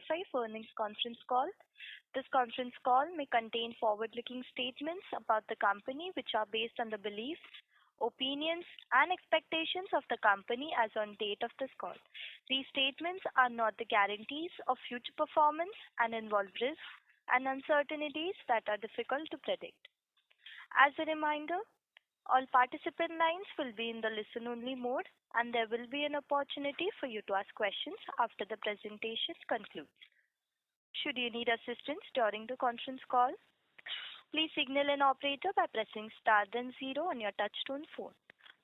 Q4FY25 earnings conference call. This conference call may contain forward-looking statements about the company which are based on the beliefs, opinions, and expectations of the company as on date of this call. These statements are not the guarantees of future performance and involve risks and uncertainties that are difficult to predict. As a reminder, all participant lines will be in the listen-only mode, and there will be an opportunity for you to ask questions after the presentation concludes. Should you need assistance during the conference call, please signal an operator by pressing star then 0 on your touchtone phone.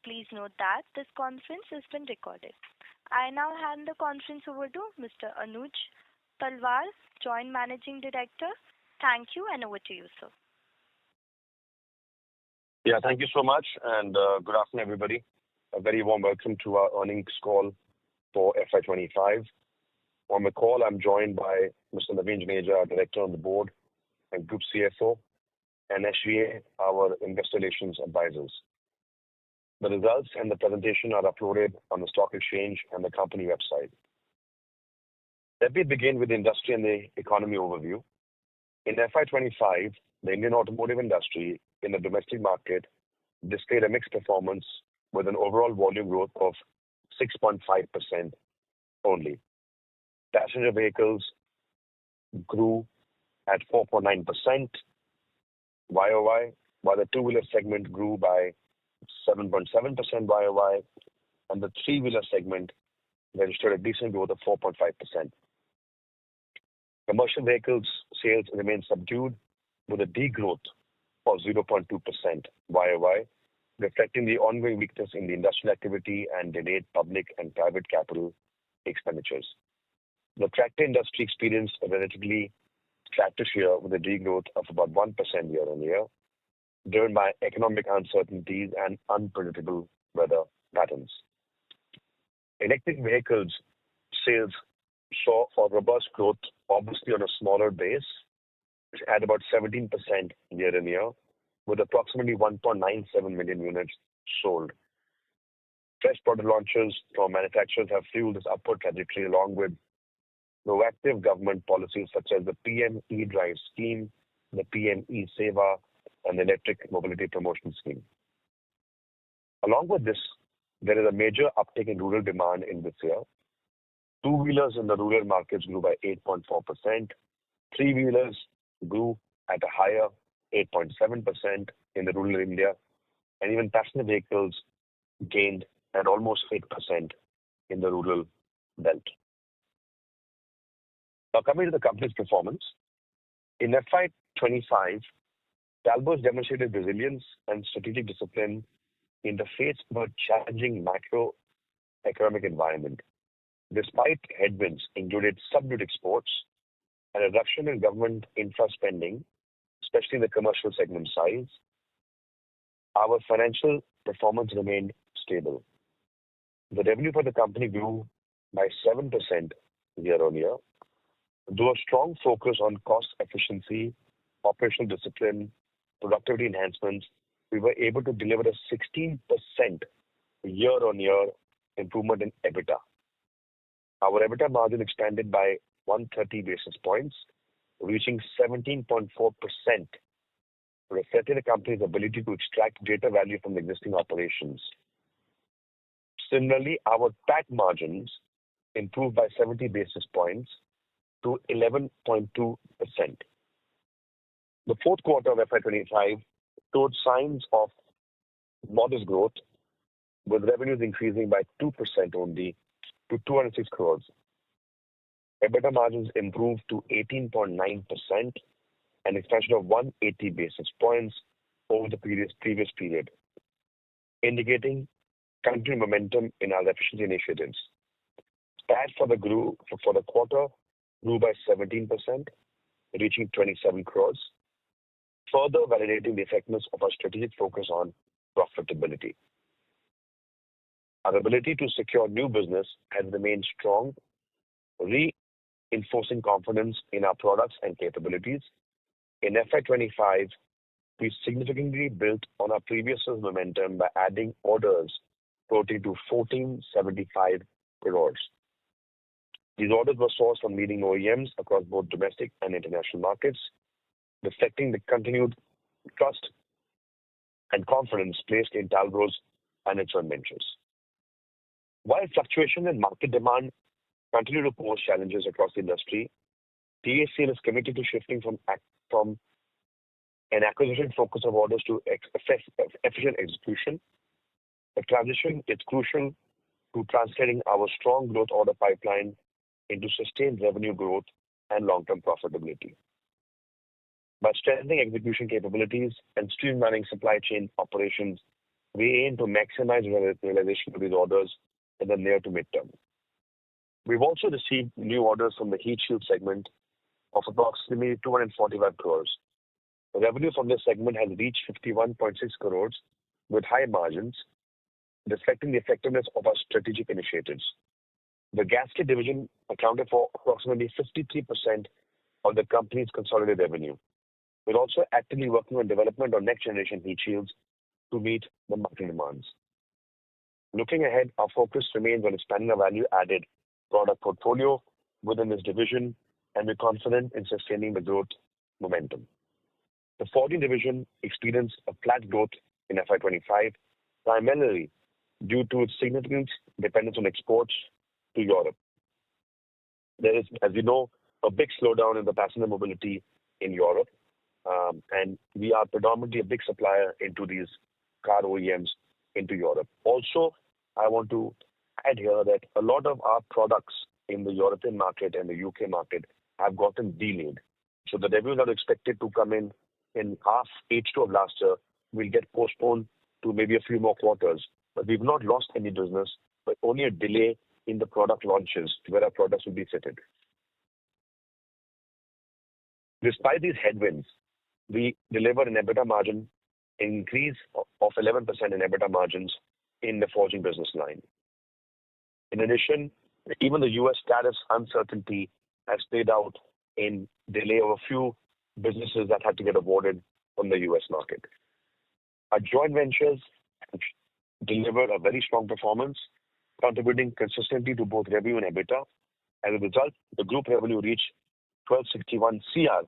Please note that this conference has been recorded. I now hand the conference over to Mr. Anuj Talwar, Joint Managing Director. Thank you, and over to you, sir. Yeah, thank you so much, and good afternoon, everybody. A very warm welcome to our earnings call for FY25. On the call, I'm joined by Mr. Naveen Juneja, our Director on the Board and Group CFO, and SGA, our Investor Relations Advisors. The results and the presentation are uploaded on the stock exchange and the company website. Let me begin with the industry and the economy overview. In FY25, the Indian automotive industry in the domestic market displayed a mixed performance with an overall volume growth of 6.5% only. Passenger vehicles grew at 4.9% YOY, while the two-wheeler segment grew by 7.7% YOY, and the three-wheeler segment registered a decent growth of 4.5%. Commercial vehicles sales remained subdued with a degrowth of 0.2% YOY, reflecting the ongoing weakness in the industrial activity and delayed public and private capital expenditures. The tractor industry experienced a relatively flattish year with a degrowth of about 1% year-on-year, driven by economic uncertainties and unpredictable weather patterns. Electric vehicles sales saw a robust growth, obviously on a smaller base, at about 17% year-on-year, with approximately 1.97 million units sold. Fresh product launches from manufacturers have fueled this upward trajectory, along with proactive government policies such as the PM E-Drive scheme, the PM E-Seva, and the Electric Mobility Promotion Scheme. Along with this, there is a major uptick in rural demand in this year. Two-wheelers in the rural markets grew by 8.4%. Three-wheelers grew at a higher 8.7% in the rural India, and even passenger vehicles gained at almost 8% in the rural belt. Now, coming to the company's performance, in FY25, Talbros demonstrated resilience and strategic discipline in the face of a challenging macroeconomic environment. Despite headwinds included subdued exports and a reduction in government infra spending, especially in the commercial segment size, our financial performance remained stable. The revenue for the company grew by 7% year-on-year. Though a strong focus on cost efficiency, operational discipline, productivity enhancements, we were able to deliver a 16% year-on-year improvement in EBITDA. Our EBITDA margin expanded by 130 basis points, reaching 17.4%, reflecting the company's ability to extract greater value from the existing operations. Similarly, our PAT margins improved by 70 basis points to 11.2%. The fourth quarter of FY25 showed signs of modest growth, with revenues increasing by 2% only to 206 crores. EBITDA margins improved to 18.9%, an expansion of 180 basis points over the previous period, indicating continued momentum in our efficiency initiatives. PAT for the quarter grew by 17%, reaching 27 crores, further validating the effectiveness of our strategic focus on profitability. Our ability to secure new business has remained strong, reinforcing confidence in our products and capabilities. In FY25, we significantly built on our previous momentum by adding orders totaling to 1475 crores. These orders were sourced from leading OEMs across both domestic and international markets, reflecting the continued trust and confidence placed in Talbros and its joint ventures. While fluctuation in market demand continue to pose challenges across the industry, TACL is committed to shifting from an acquisition focus of orders to efficient execution. The transition is crucial to translating our strong growth order pipeline into sustained revenue growth and long-term profitability. By strengthening execution capabilities and streamlining supply chain operations, we aim to maximize realization of these orders in the near to mid-term. We've also received new orders from the heat shield segment of approximately 245 crores. The revenue from this segment has reached 51.6 crores with high margins, reflecting the effectiveness of our strategic initiatives. The gasket division accounted for approximately 53% of the company's consolidated revenue. We're also actively working on development of next-generation heat shields to meet the market demands. Looking ahead, our focus remains on expanding our value-added product portfolio within this division, and we're confident in sustaining the growth momentum. The forging division experienced a flat growth in FY25, primarily due to its significant dependence on exports to Europe. There is, as you know, a big slowdown in the passenger mobility in Europe, and we are predominantly a big supplier into these car OEMs into Europe. Also, I want to add here that a lot of our products in the European market and the UK market have gotten delayed. So the revenues are expected to come in half H2 of last year, will get postponed to maybe a few more quarters. But we've not lost any business, but only a delay in the product launches where our products will be fitted. Despite these headwinds, we delivered an EBITDA margin increase of 11% in EBITDA margins in the forging business line. In addition, even the US tariffs uncertainty has played out in delay of a few businesses that had to get awarded from the US market. Our joint ventures delivered a very strong performance, contributing consistently to both revenue and EBITDA. As a result, the group revenue reached 1261 CR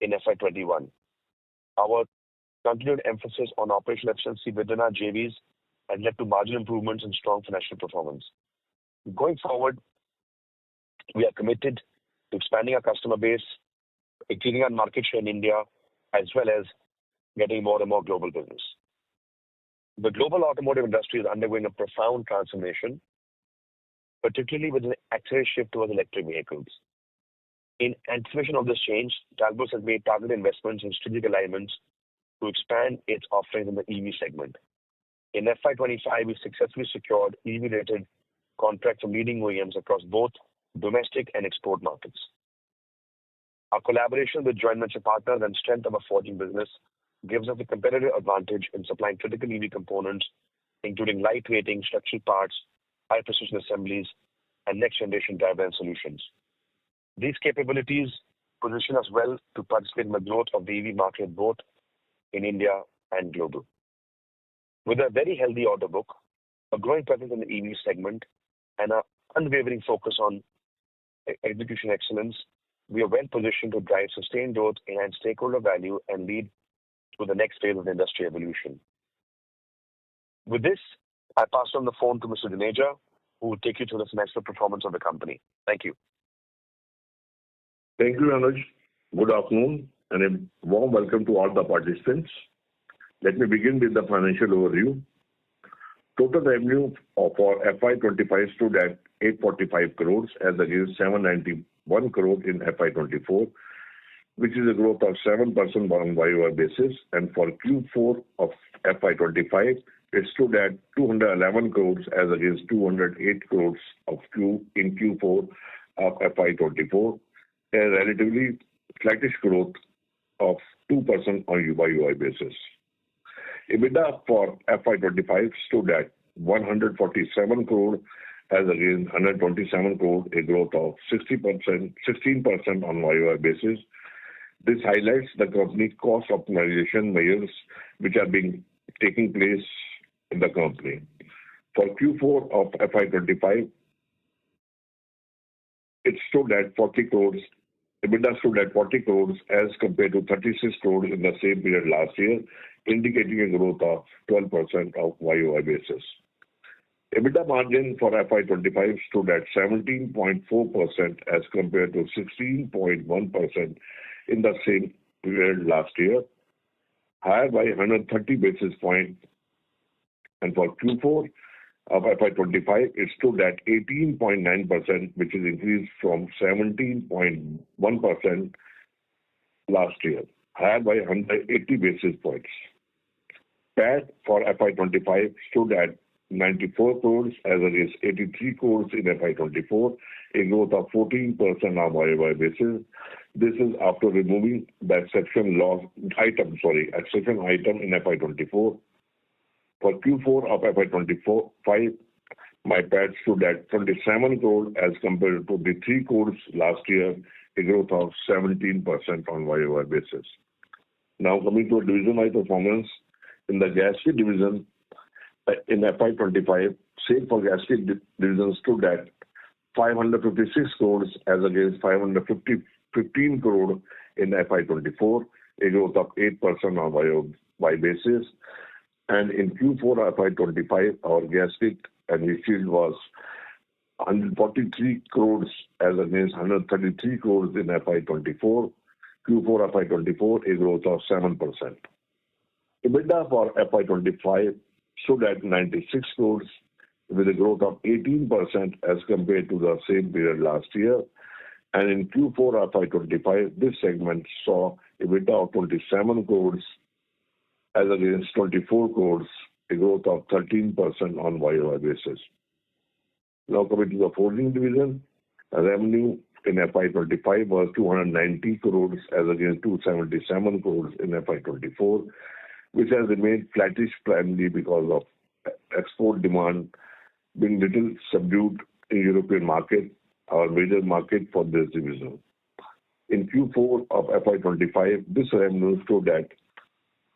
in FY21. Our continued emphasis on operational efficiency within our JVs has led to margin improvements and strong financial performance. Going forward, we are committed to expanding our customer base, increasing our market share in India, as well as getting more and more global business. The global automotive industry is undergoing a profound transformation, particularly with an accelerated shift towards electric vehicles. In anticipation of this change, Talbros has made targeted investments in strategic alignments to expand its offerings in the EV segment. In FY25, we successfully secured EV-related contracts from leading OEMs across both domestic and export markets. Our collaboration with joint venture partners and strength of our forging business gives us a competitive advantage in supplying critical EV components, including lightweighting, structural parts, high-precision assemblies, and next-generation driveline solutions. These capabilities position us well to participate in the growth of the EV market both in India and global. With a very healthy order book, a growing presence in the EV segment, and an unwavering focus on execution excellence, we are well positioned to drive sustained growth, enhance stakeholder value, and lead to the next phase of industry evolution. With this, I pass on the phone to Mr. Juneja, who will take you through the financial performance of the company. Thank you. Thank you, Anuj. Good afternoon and a warm welcome to all the participants. Let me begin with the financial overview. Total revenue for FY25 stood at 845 crores as against 791 crores in FY24, which is a growth of 7% on YOY basis. And for Q4 of FY25, it stood at 211 crores as against 208 crores in Q4 of FY24, a relatively flattish growth of 2% on YOY basis. EBITDA for FY25 stood at 147 crore as against 127 crore, a growth of 16% on YOY basis. This highlights the company's cost optimization measures which are taking place in the company. For Q4 of FY25, it stood at 40 crores. EBITDA stood at 40 crores as compared to 36 crores in the same period last year, indicating a growth of 12% of YOY basis. EBITDA margin for FY25 stood at 17.4% as compared to 16.1% in the same period last year, higher by 130 basis points. And for Q4 of FY25, it stood at 18.9%, which is increased from 17.1% last year, higher by 180 basis points. PAT for FY25 stood at 94 crores as against 83 crores in FY24, a growth of 14% on YOY basis. This is after removing the exception item in FY24. For Q4 of FY25, my PAT stood at 27 crores as compared to 23 crores last year, a growth of 17% on YOY basis. Now coming to a division-wide performance, in the gasket division, in FY25, sales for gasket division stood at 556 crores as against 515 crores in FY24, a growth of 8% on YOY basis. And in Q4 FY25, our gasket and windshield was 143 crores as against 133 crores in FY24. Q4 FY24, a growth of 7%. EBITDA for FY25 stood at 96 crores with a growth of 18% as compared to the same period last year. And in Q4 FY25, this segment saw EBITDA of 27 crores as against 24 crores, a growth of 13% on YOY basis. Now coming to the forging division, revenue in FY25 was 290 crores as against 277 crores in FY24, which has remained flattish primarily because of export demand being little subdued in European market, our major market for this division. In Q4 of FY25,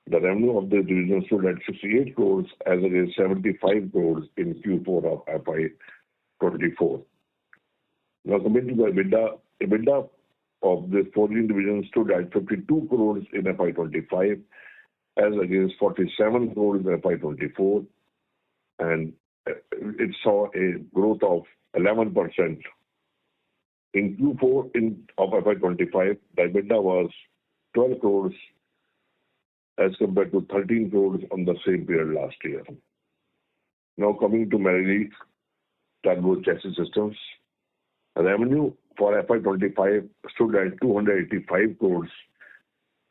the revenue of this division stood at 68 crores as against 75 crores in Q4 of FY24. Now coming to the EBITDA of this forging division stood at 52 crores in FY25 as against 47 crores in FY24, and it saw a growth of 11%. In Q4 of FY25, the EBITDA was 12 crores as compared to 13 crores on the same period last year. Now coming to Marelli Talbros Chassis Systems, revenue for FY25 stood at 285 crores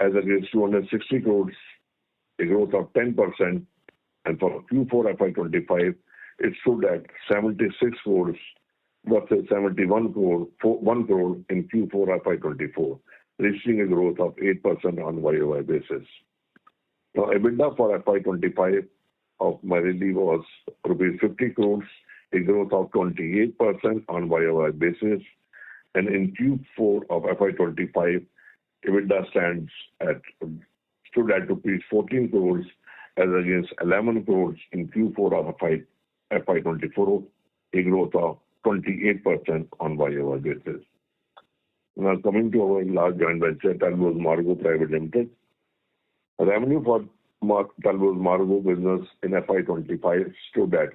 as against 260 crores, a growth of 10%. And for Q4 FY25, it stood at 76 crores versus 71 crore in Q4 FY24, reaching a growth of 8% on YOY basis. Now, EBITDA for FY25 of Marelli was rupees 50 crores, a growth of 28% on YOY basis. And in Q4 of FY25, EBITDA stood at rupees 14 crores as against 11 crores in Q4 of FY24, a growth of 28% on YOY basis. Now coming to our large joint venture, Talbros Margo Private Limited. Revenue for Talbros Margo business in FY25 stood at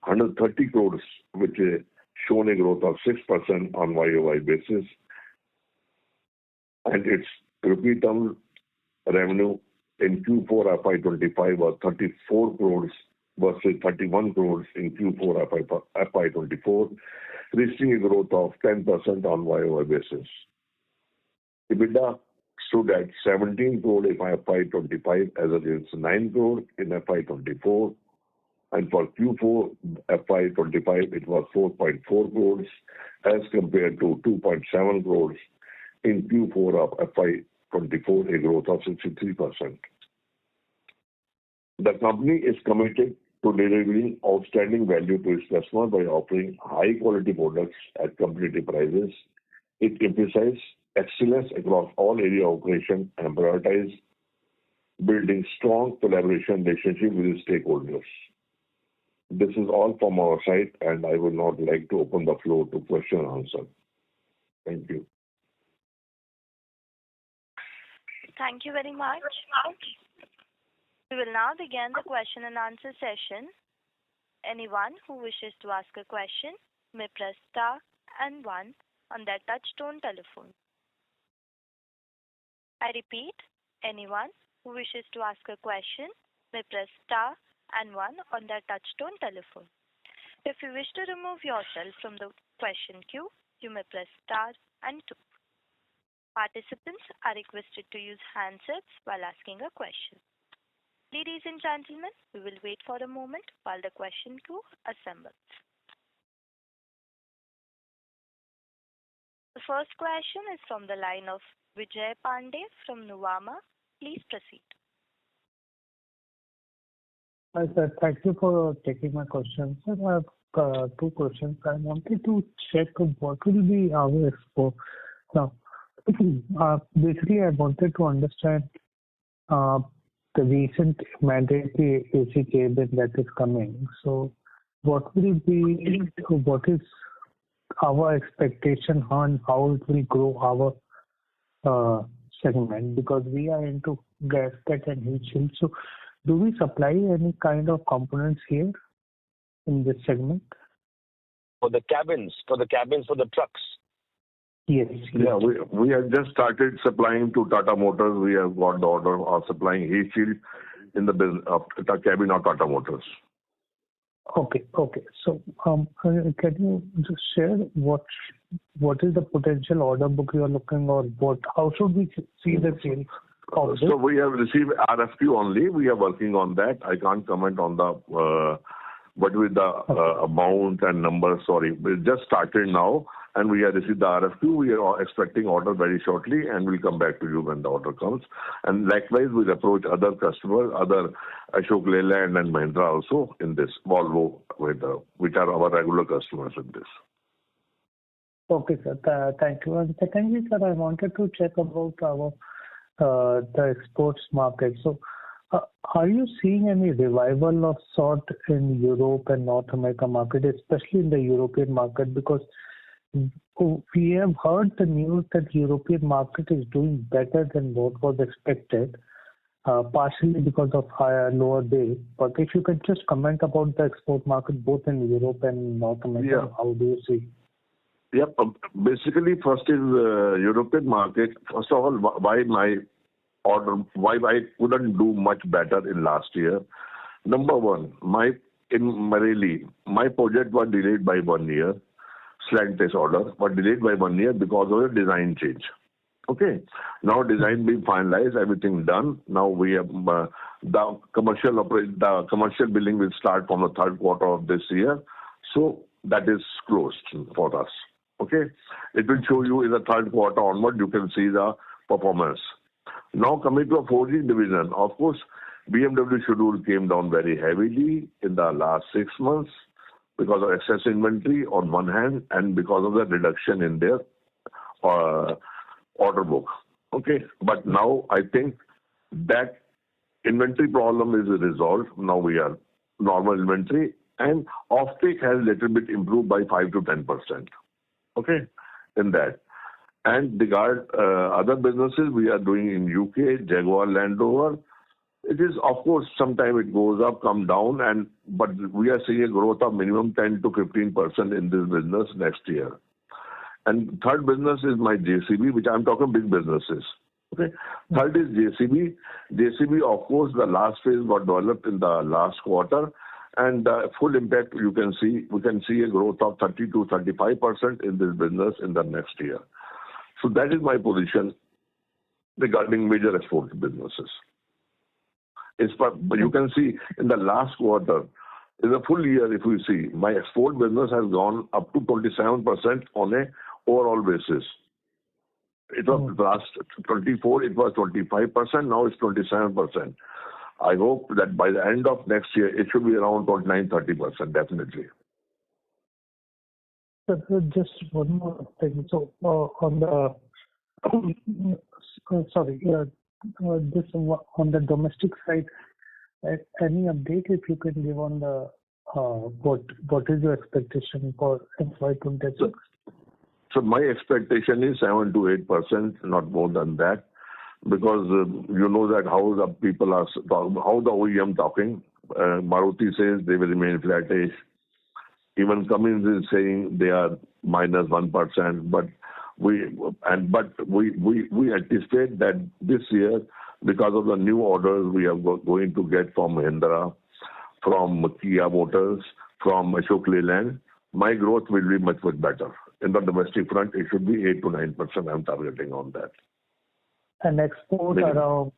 130 crores, which is shown a growth of 6% on YOY basis. And its rupee term revenue in Q4 FY25 was 34 crores versus 31 crores in Q4 FY24, reaching a growth of 10% on YOY basis. EBITDA stood at 17 crore in FY25 as against 9 crore in FY24. And for Q4 FY25, it was 4.4 crores as compared to 2.7 crores in Q4 of FY24, a growth of 63%. The company is committed to delivering outstanding value to its customer by offering high-quality products at competitive prices. It emphasizes excellence across all area of operation and prioritizes building strong collaboration relationship with its stakeholders. This is all from our side, and I would now like to open the floor to question and answer. Thank you. Thank you very much. We will now begin the question and answer session. Anyone who wishes to ask a question may press star and 1 on their touch-tone telephone. I repeat, anyone who wishes to ask a question may press star and 1 on their touch-tone telephone. If you wish to remove yourself from the question queue, you may press star and 2. Participants are requested to use handsets while asking a question. Ladies and gentlemen, we will wait for a moment while the question queue assembles. The first question is from the line of Vijay Pandey from Nuvama. Please proceed. Hi, sir. Thank you for taking my question. Sir, I have 2 questions. I wanted to check what will be our export. Now, basically, I wanted to understand the recent mandatory AC cabin that is coming. So, what is our expectation on how it will grow our segment? Because we are into gasket and heat shield. So, do we supply any kind of components here in this segment? For the cabins, for the trucks. Yes. Yeah, we have just started supplying to Tata Motors. We have got the order of supplying heat shield in the business of the cabin of Tata Motors. Okay. So, can you just share what is the potential order book you are looking, or how should we see the sales of this? So we have received RFQ only. We are working on that. I can't comment on the what with the amount and numbers. Sorry, we just started now, and we have received the RFQ. We are expecting order very shortly, and we'll come back to you when the order comes. And likewise, we'll approach other customers, other Ashok Leyland and Mahindra also in this, Volvo, which are our regular customers in this. Okay, sir. Thank you. And secondly, sir, I wanted to check about our the exports market. So, are you seeing any revival of sort in Europe and North America market, especially in the European market? Because we have heard the news that European market is doing better than what was expected, partially because of lower base. But if you could just comment about the export market both in Europe and North America, how do you see? Yep. Basically, first is European market. First of all, why I couldn't do much better in last year. Number one, in Marelli, my project was delayed by 1 year. Slag test order, but delayed by 1 year because of a design change. Okay. Now design being finalized, everything done. Now we have the commercial billing will start from the 3rd quarter of this year. So that is closed for us. Okay. It will show you in the 3rd quarter onward, you can see the performance. Now coming to a 4G division, of course, BMW schedule came down very heavily in the last 6 months because of excess inventory on one hand and because of the reduction in their order book. Okay. But now I think that inventory problem is resolved. Now we are normal inventory and offtake has little bit improved by 5 to 10%. Okay. In that. And regard other businesses we are doing in UK, Jaguar Land Rover. It is, of course, sometimes it goes up, come down, but we are seeing a growth of minimum 10 to 15% in this business next year. And third business is my JCB, which I'm talking big businesses. Okay. Third is JCB. JCB, of course, the last phase got developed in the last quarter, and the full impact we can see a growth of 30 to 35% in this business in the next year. So that is my position regarding major export businesses. But you can see in the last quarter, in the full year, if we see, my export business has gone up to 27% on a overall basis. It was last 24, it was 25%, now it's 27%. I hope that by the end of next year, it should be around 29-30%, definitely. So just one more thing. So on the this on the domestic side, any update if you can give on the what is your expectation for FY26? So my expectation is 7 to 8%, not more than that, because you know that how the people are how the OEM talking. Maruti says they will remain flattish. Even Cummins is saying they are minus 1%, but we anticipate that this year, because of the new orders we are going to get from Mahindra, from Kia Motors, from Ashok Leyland, my growth will be much better. In the domestic front, it should be 8 to 9%. I'm targeting on that. And export around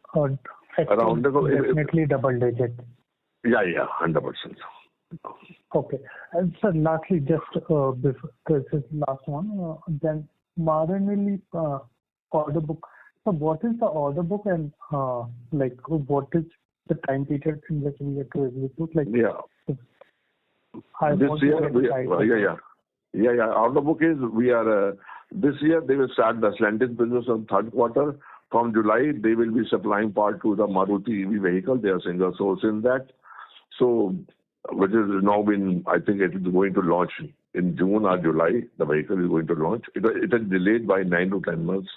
definitely double digit. Yeah, 100%. Okay. And sir, lastly, just before this is last one, then Maranelli order book. So what is the order book and what is the time period in which we have to execute? This year, order book is this year they will start the slanted business on third quarter. From July, they will be supplying part to the Maruti EV vehicle. They are single source in that. So, which is now been, I think it is going to launch in June or July. The vehicle is going to launch. It is delayed by 9 to 10 months.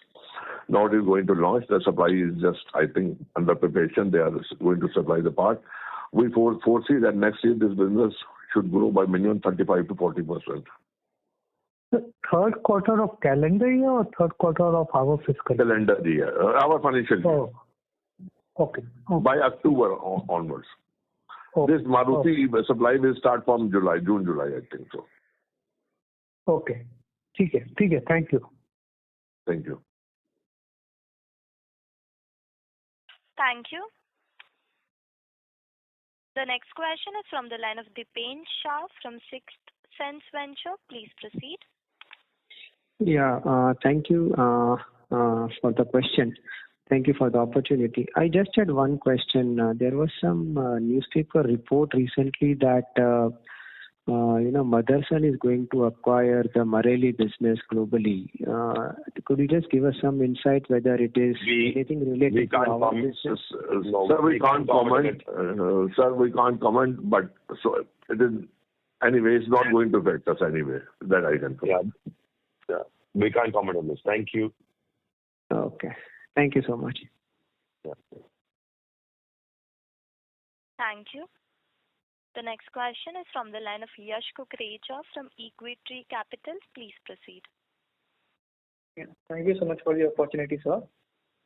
Now it is going to launch. The supply is just, I think, under preparation. They are going to supply the part. We foresee that next year this business should grow by minimum 35 to 40%. The third quarter of calendar year or third quarter of our fiscal year? Calendar year, our financial year. Oh, okay. By October onwards. Okay. This Maruti supply will start from June, July, I think so. Okay. Okay. Thank you. Thank you. Thank you. The next question is from the line of Dipen Shah from Sixth Sense Venture. Please proceed. Yeah, thank you for the question. Thank you for the opportunity. I just had one question. There was some newspaper report recently that Motherson is going to acquire the Marelli business globally. Could you just give us some insight whether it is anything related to our business? Sir, we can't comment. We can't comment. But so it is anyway. It's not going to affect us anyway. That I can comment. Yeah. We can't comment on this. Thank you. Okay. Thank you so much. Yeah. Thank you. The next question is from the line of Yash Kukreja from Equity Capital. Please proceed. Yeah. Thank you so much for the opportunity, sir.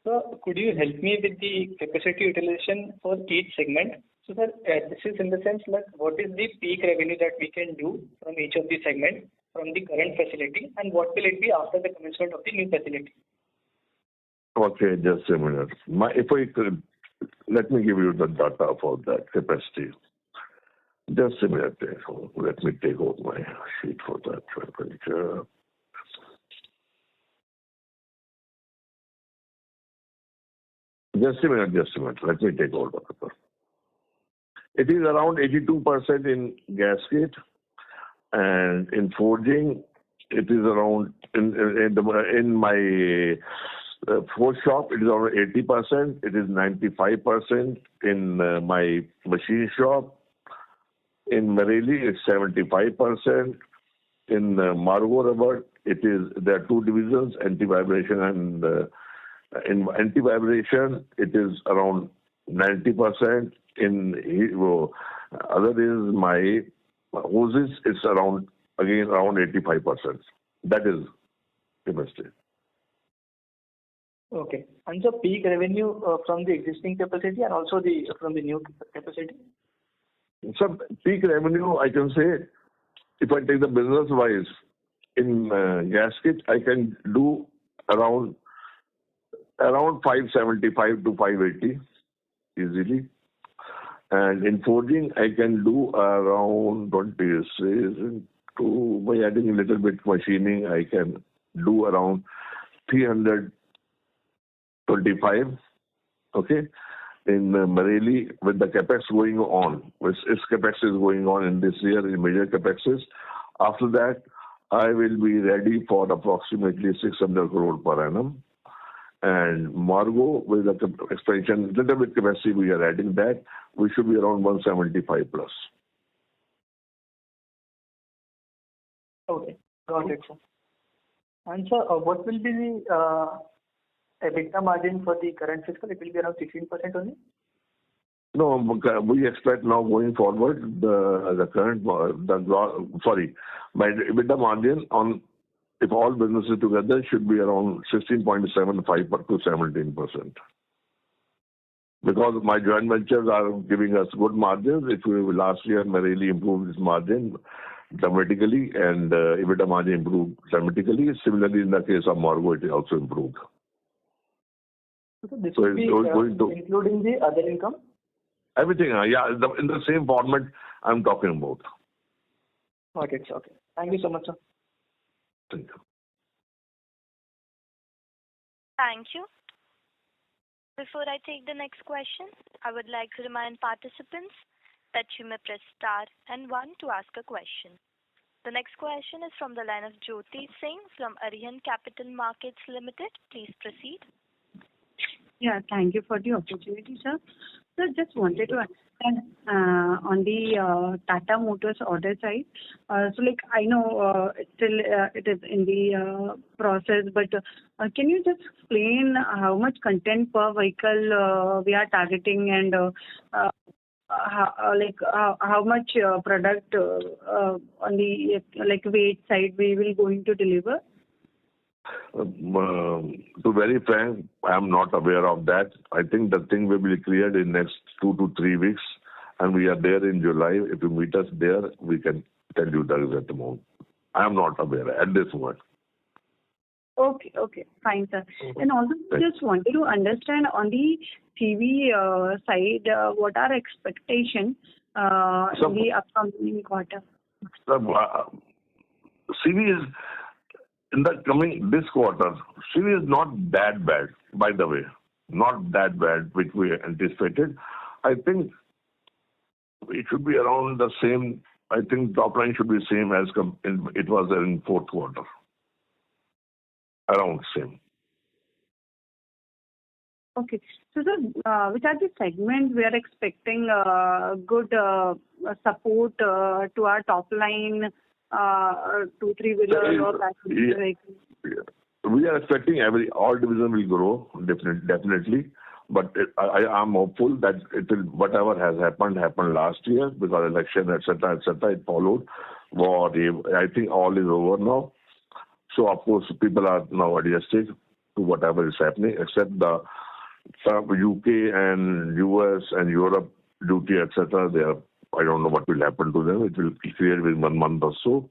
So, could you help me with the capacity utilization for each segment? So, sir, this is in the sense like what is the peak revenue that we can do from each of the segments from the current facility, and what will it be after the commencement of the new facility? Okay, just a minute. Let me give you the data for that capacity. Just a minute. Let me take out my sheet for that. Just a minute. Let me take out the paper. It is around 82% in gasket, and in forging, it is around in my forge shop. It is around 80%. It is 95% in my machine shop. In Marelli, it's 75%. In Margo Rubber, there are two divisions, anti-vibration and in anti-vibration, it is around 90%. In other is my hoses, it's around 85%. That is capacity. Okay. And so peak revenue from the existing capacity and also from the new capacity? So peak revenue, I can say, if I take the business-wise, in gasket, I can do around 575 to 580 easily. And in forging, I can do around 20, by adding a little bit machining, I can do around 325. Okay. In Marelli, with the capex going on, its capex is going on in this year in major capexes. After that, I will be ready for approximately 600 crore per annum. And Margo, with the expansion, little bit capacity we are adding that, we should be around 175 plus. Okay, got it, sir. And sir, what will be the EBITDA margin for the current fiscal? It will be around 16% only? No, we expect now going forward my EBITDA margin on if all businesses together should be around 16.75 to 17%. Because my joint ventures are giving us good margins. Last year, Marelli improved its margin dramatically, and EBITDA margin improved dramatically. Similarly, in the case of Morgo, it also improved. So this will be including the other income? Everything, in the same format I'm talking about. Okay, sir. Okay. Thank you so much, sir. Thank you. Thank you. Before I take the next question, I would like to remind participants that you may press star and 1 to ask a question. The next question is from the line of Jyoti Singh from Arihant Capital Markets Limited. Please proceed. Yeah, thank you for the opportunity, sir. So just wanted to understand on the Tata Motors order side. So like I know it is in the process, but can you just explain how much content per vehicle we are targeting and how much product on the weight side we will going to deliver? To be very frank, I am not aware of that. I think the thing will be cleared in next 2 to 3 weeks, and we are there in July. If you meet us there, we can tell you the exact amount. I am not aware at this moment. Okay, fine, sir. And also, just wanted to understand on the CV side, what are expectation in the upcoming quarter? CV is in the coming this quarter. CV is not that bad, by the way, not that bad, which we anticipated. I think it should be around the same. I think top line should be same as it was in fourth quarter. Around same. Okay. So, sir, which are the segments we are expecting good support to our top line, 2, 3 wheeler or passenger vehicles? We are expecting all division will grow definitely, but I am hopeful that it will, whatever has happened last year because election etc. It followed war. I think all is over now. So of course people are now adjusting to whatever is happening, except the UK and US and Europe duty etc. They are, I don't know what will happen to them. It will be clear within 1 month or so.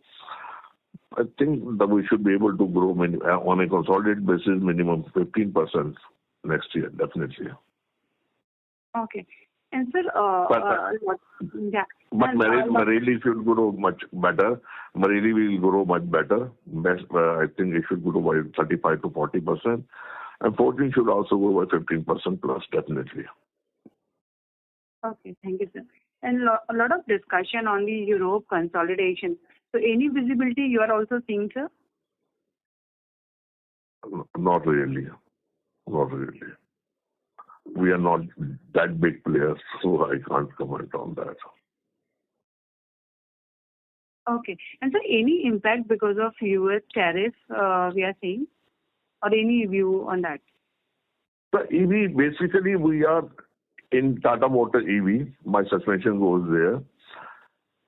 I think that we should be able to grow on a consolidated basis minimum 15% next year, definitely. Okay. And sir, but Marelli should grow much better. Marelli will grow much better. I think it should grow by 35 to 40%. And 14 should also grow by 15% plus, definitely. Okay, thank you, sir. And a lot of discussion on the Europe consolidation. So any visibility you are also seeing, sir? Not really. We are not that big players, so I can't comment on that. Okay. And sir, any impact because of US tariff we are seeing? Or any view on that? The EV, basically we are in Tata Motor EV. My suspension goes there.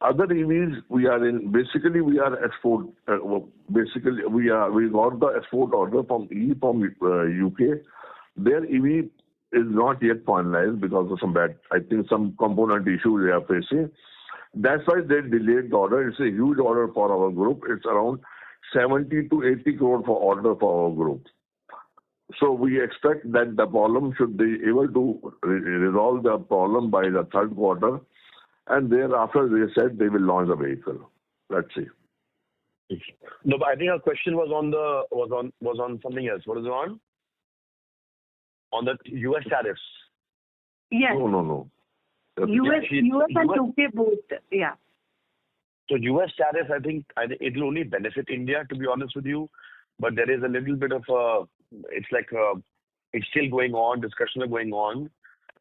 Other EVs we are in. Basically we are export. We got the export order from UK. Their EV is not yet finalized because of some component issue they are facing. That's why they delayed the order. It's a huge order for our group. It's around 70 to 80 crore for order for our group. So we expect that the problem should be able to resolve the problem by the third quarter, and thereafter they said they will launch the vehicle. Let's see. No, but I think our question was on something else. What is it on? On the US tariffs. Yes. No. US and UK both. Yeah. So US tariff, I think it will only benefit India, to be honest with you. But there is a little bit of it's still going on, discussions are going on.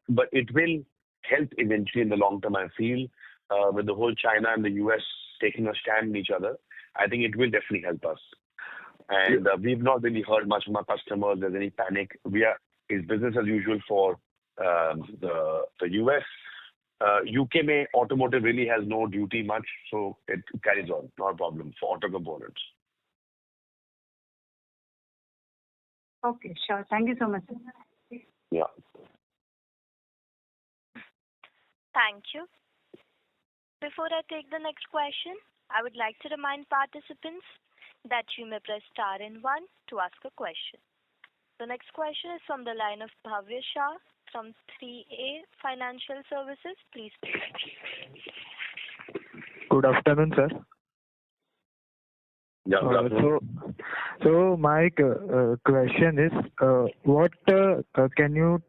But it will help eventually in the long term, I feel, with the whole China and the US taking a stand in each other. I think it will definitely help us. And we've not really heard much from our customers. There's any panic. It's business as usual for the US. UK में automotive really has no duty much, so it carries on, not a problem for auto components. Okay, sure. Thank you so much. Yeah. Thank you. Before I take the next question, I would like to remind participants that you may press star and 1 to ask a question. The next question is from the line of Bhavya Shah from 3A Financial Services. Please proceed. Good afternoon, sir. Yeah. So my question is, what can you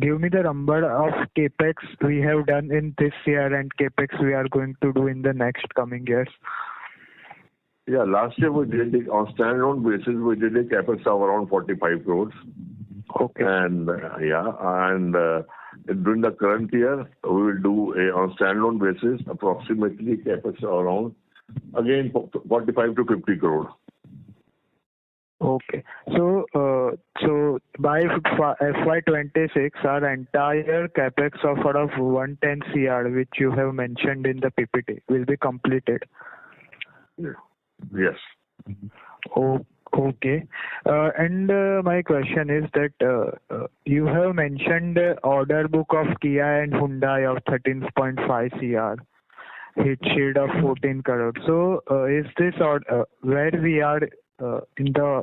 give me the number of capex we have done in this year and capex we are going to do in the next coming years? Yeah, last year we did it on standalone basis. We did a capex of around 45 crores. Okay. And during the current year, we will do on standalone basis approximately capex around again 45 to 50 crore. Okay. So by FY26, our entire capex of around 110 CR, which you have mentioned in the PPT, will be completed. Yes. Okay. And my question is that you have mentioned order book of Kia and Hyundai of 13.5 CR, hit shade of 14 crore. So is this order where we are in the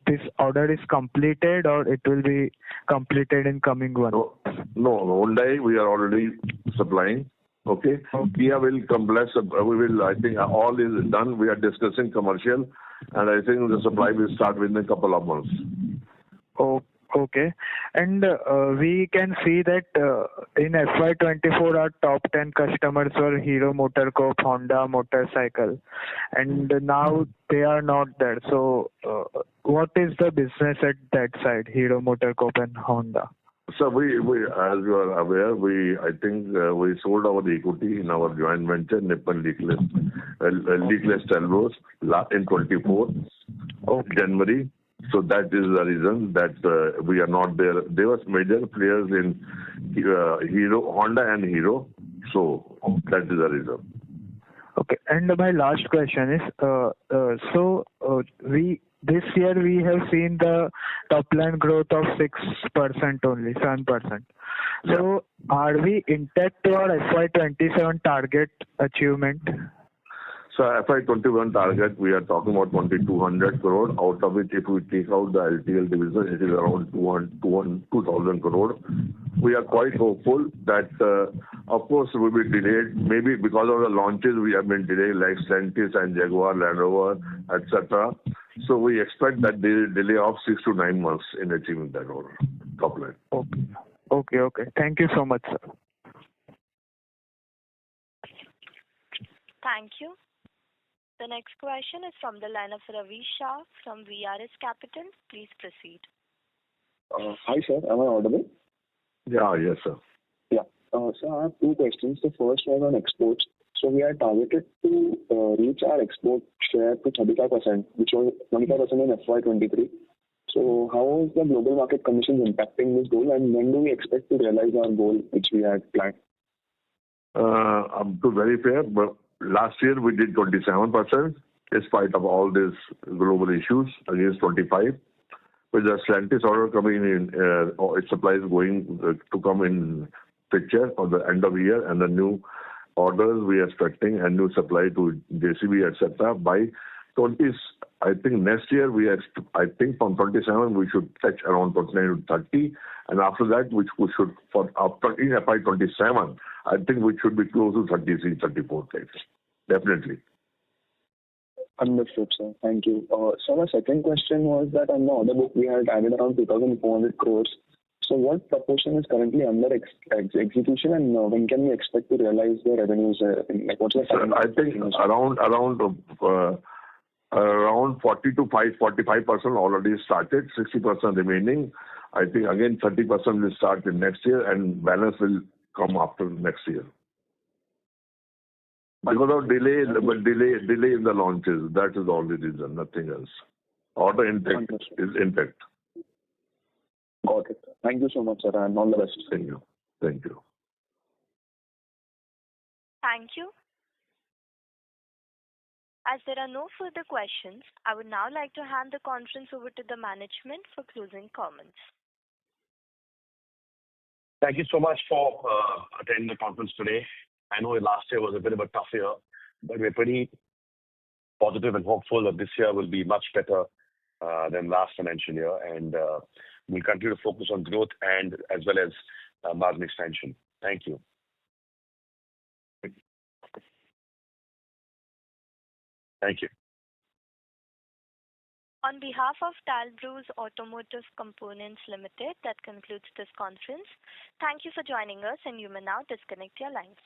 this order is completed or it will be completed in coming one? No, Hyundai we are already supplying. Okay. Kia will complex. We will. I think all is done. We are discussing commercial, and I think the supply will start within a couple of months. Oh, okay. And we can see that in FY24, our top 10 customers were Hero MotoCorp, Honda Motorcycle, and now they are not there. So, what is the business at that side, Hero MotoCorp and Honda? So we as you are aware, we sold our equity in our joint venture Nippon Leakless Talbros in 24 January. So that is the reason that we are not there. There was major players in Honda and Hero. So that is the reason. Okay. And my last question is, this year we have seen the top line growth of 6% only, 7%. So are we intact to our FY27 target achievement? So FY21 target, we are talking about 2,200 crore, out of which if we take out the LTL division, it is around 2,000 crore. We are quite hopeful that, of course, we will be delayed. Maybe because of the launches, we have been delayed like Sentis and Jaguar, Land Rover, etc. So we expect that delay of 6 to 9 months in achieving that order, top line. Okay. Thank you so much, sir. Thank you. The next question is from the line of Ravi Shah from VRS Capital. Please proceed. Hi, sir. Am I audible? Yeah, yes, sir. Yeah. So I have two questions. The first one on exports. So we are targeted to reach our export share to 35%, which was 25% in FY23. So how is the global market conditions impacting this goal, and when do we expect to realize our goal, which we had planned? To be very fair, but last year we did 27%, in spite of all these global issues, against 25. With the Sentis order coming in, its supply is going to come in picture for the end of the year, and the new orders we are expecting and new supply to JCB, etc. By 20, I think next year I think from 27 we should touch around 29 to 30, and after that we should after in FY27 I think we should be close to 33, 34 types. Definitely. Understood, sir. Thank you. So my second question was that on the order book we had added around 2,400 crores. So what proportion is currently under execution, and when can we expect to realize the revenues? What's the time? I think around 40 to 45% already started, 60% remaining. I think again 30% will start in next year, and balance will come after next year. Because of delay in the launches, that is the only reason, nothing else. Order intake Understood. is intact. Got it. Thank you so much, sir, and all the best. Thank you. Thank you. Thank you. As there are no further questions, I would now like to hand the conference over to the management for closing comments. Thank you so much for attending the conference today. I know last year was a bit of a tough year, but we're pretty positive and hopeful that this year will be much better than last financial year, and we'll continue to focus on growth and as well as margin expansion. Thank you. Thank you. On behalf of Talbros Automotive Components Limited, that concludes this conference. Thank you for joining us, and you may now disconnect your lines.